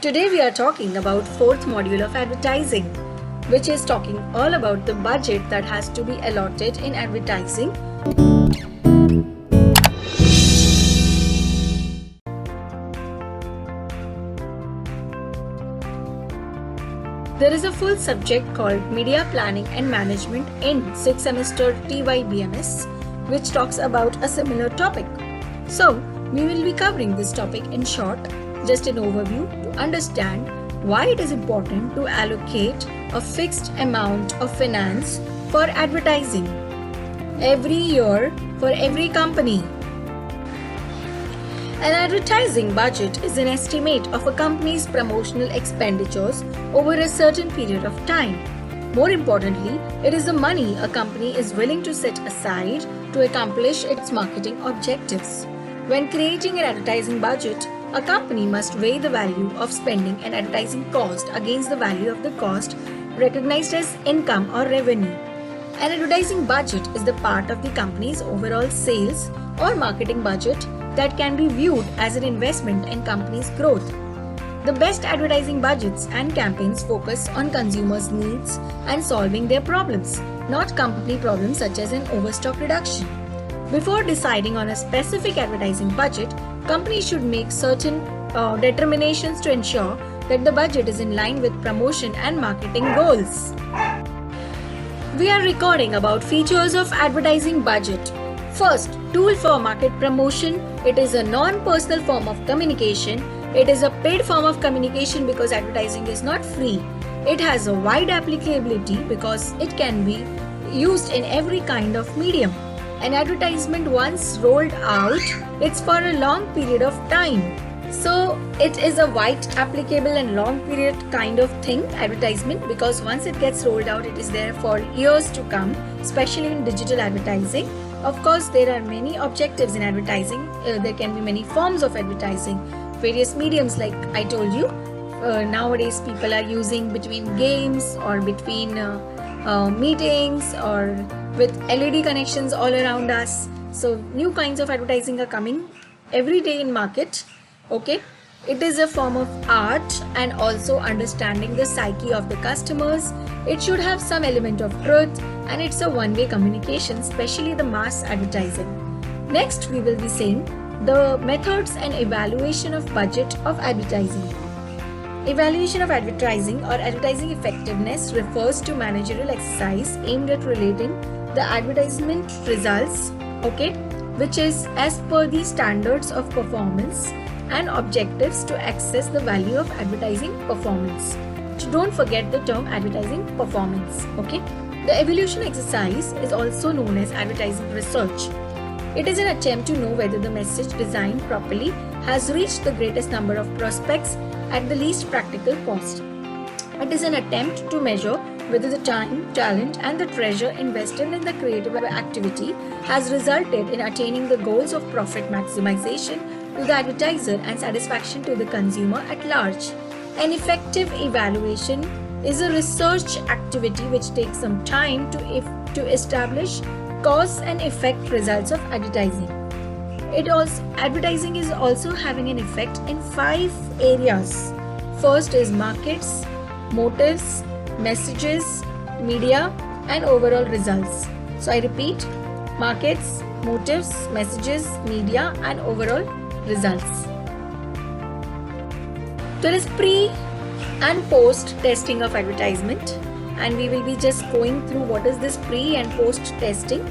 Today we are talking about fourth module of advertising, which is talking all about the budget that has to be allotted in advertising. There is a full subject called Media Planning and Management in 6th semester TYBMS, which talks about a similar topic. So, we will be covering this topic in short, just an overview to understand why it is important to allocate a fixed amount of finance for advertising every year for every company. An advertising budget is an estimate of a company's promotional expenditures over a certain period of time. More importantly, it is the money a company is willing to set aside to accomplish its marketing objectives. When creating an advertising budget, a company must weigh the value of spending an advertising cost against the value of the cost recognized as income or revenue. An advertising budget is the part of the company's overall sales or marketing budget that can be viewed as an investment in company's growth. The best advertising budgets and campaigns focus on consumers' needs and solving their problems, not company problems such as an overstock reduction. Before deciding on a specific advertising budget, companies should make certain determinations to ensure that the budget is in line with promotion and marketing goals. We are recording about features of advertising budget. First, tool for market promotion. It is a non-personal form of communication. It is a paid form of communication because advertising is not free. It has a wide applicability because it can be used in every kind of medium. An advertisement once rolled out, it's for a long period of time. So it is a wide applicable and long period kind of thing, advertisement, because once it gets rolled out, it is there for years to come, especially in digital advertising. Of course, there are many objectives in advertising. There can be many forms of advertising, various mediums like I told you. Nowadays, people are using between games or between meetings or with LED connections all around us. So new kinds of advertising are coming every day in market. Okay, it is a form of art and also understanding the psyche of the customers. It should have some element of truth and it's a one-way communication, especially the mass advertising. Next, we will be saying the methods and evaluation of budget of advertising. Evaluation of advertising or advertising effectiveness refers to managerial exercise aimed at relating the advertisement results, which is as per the standards of performance and objectives to access the value of advertising performance. So don't forget the term advertising performance. The evaluation exercise is also known as advertising research. It is an attempt to know whether the message designed properly has reached the greatest number of prospects at the least practical cost. It is an attempt to measure whether the time, talent, and the treasure invested in the creative activity has resulted in attaining the goals of profit maximization to the advertiser and satisfaction to the consumer at large. An effective evaluation is a research activity which takes some time to establish cause and effect results of advertising. Advertising is also having an effect in 5 areas. First is markets, motives, messages, media, and overall results. So I repeat, markets, motives, messages, media, and overall results. There is pre and post testing of advertisement, and we will be just going through what is this pre and post testing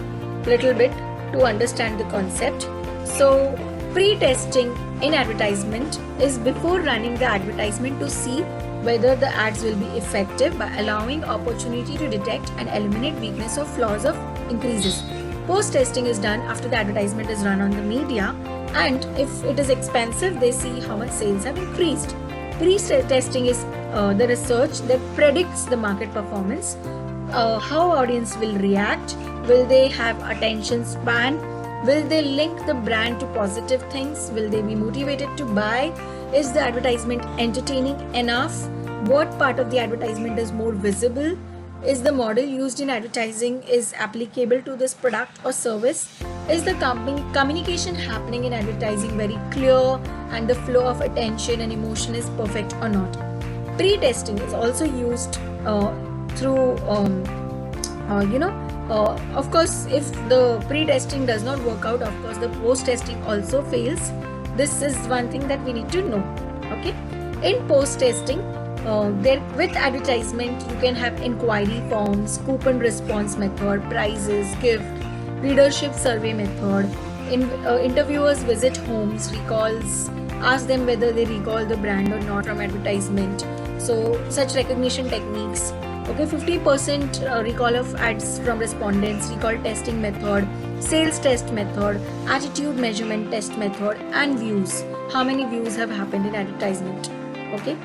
little bit to understand the concept. So pre-testing in advertisement is before running the advertisement to see whether the ads will be effective by allowing opportunity to detect and eliminate weakness or flaws of increases. Post-testing is done after the advertisement is run on the media, and if it is expensive, they see how much sales have increased. Pre-testing is the research that predicts the market performance, how audience will react, will they have attention span, will they link the brand to positive things, will they be motivated to buy, is the advertisement entertaining enough, what part of the advertisement is more visible, is the model used in advertising is applicable to this product or service, Is the communication happening in advertising very clear, and the flow of attention and emotion is perfect or not? Pre-testing is also used through of course, if the pre-testing does not work out, of course the post-testing also fails. This is one thing that we need to know. Okay, in post-testing, there with advertisement you can have inquiry forms, coupon response method, prizes, gift, readership survey method. Interviewers visit homes, recalls, ask them whether they recall the brand or not from advertisement. So such recognition techniques. Okay, 50% recall of ads from respondents, recall testing method, sales test method, attitude measurement test method, and views. How many views have happened in advertisement? Okay.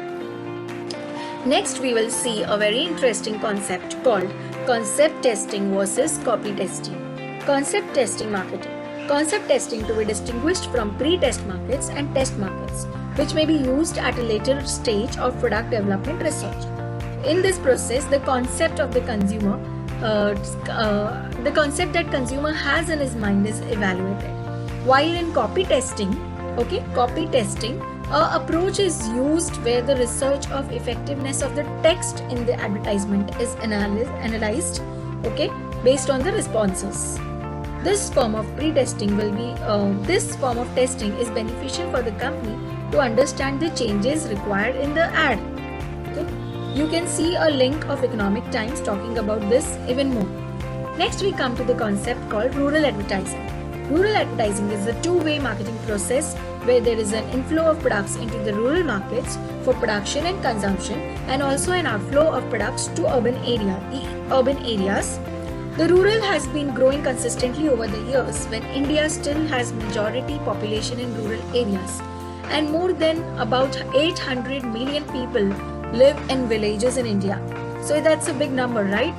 Next, we will see a very interesting concept called concept testing versus copy testing. Concept testing marketing. Concept testing to be distinguished from pre-test markets and test markets, which may be used at a later stage of product development research. In this process, the concept of the consumer, the concept that consumer has in his mind is evaluated. While in copy testing, approach is used where the research of effectiveness of the text in the advertisement is analyzed, okay, based on the responses. This form of testing is beneficial for the company to understand the changes required in the ad. Okay. You can see a link of Economic Times talking about this even more. Next, we come to the concept called rural advertising. Rural advertising is a two-way marketing process where there is an inflow of products into the rural markets for production and consumption, and also an outflow of products to urban areas. The rural has been growing consistently over the years when India still has majority population in rural areas, and more than about 800 million people live in villages in India. So that's a big number, right?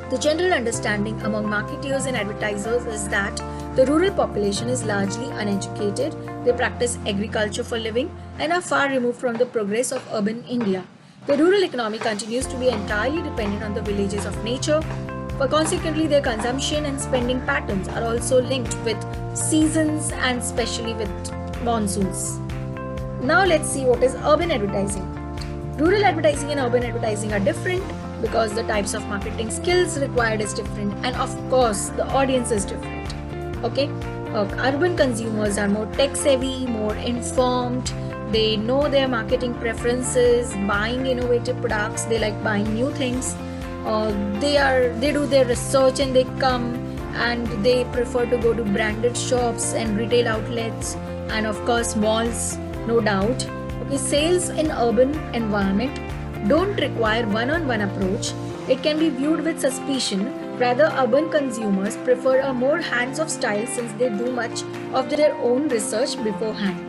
The general understanding among marketeers and advertisers is that the rural population is largely uneducated, they practice agriculture for living, and are far removed from the progress of urban India. The rural economy continues to be entirely dependent on the villages of nature, but consequently their consumption and spending patterns are also linked with seasons and especially with monsoons. Now let's see what is urban advertising. Rural advertising and urban advertising are different because the types of marketing skills required is different, and of course the audience is different. Okay, urban consumers are more tech savvy, more informed, they know their marketing preferences, buying innovative products, they like buying new things, they do their research and they come, and they prefer to go to branded shops and retail outlets, and of course malls, no doubt. Okay, sales in urban environment don't require one-on-one approach. It can be viewed with suspicion. Rather, urban consumers prefer a more hands-off style since they do much of their own research beforehand.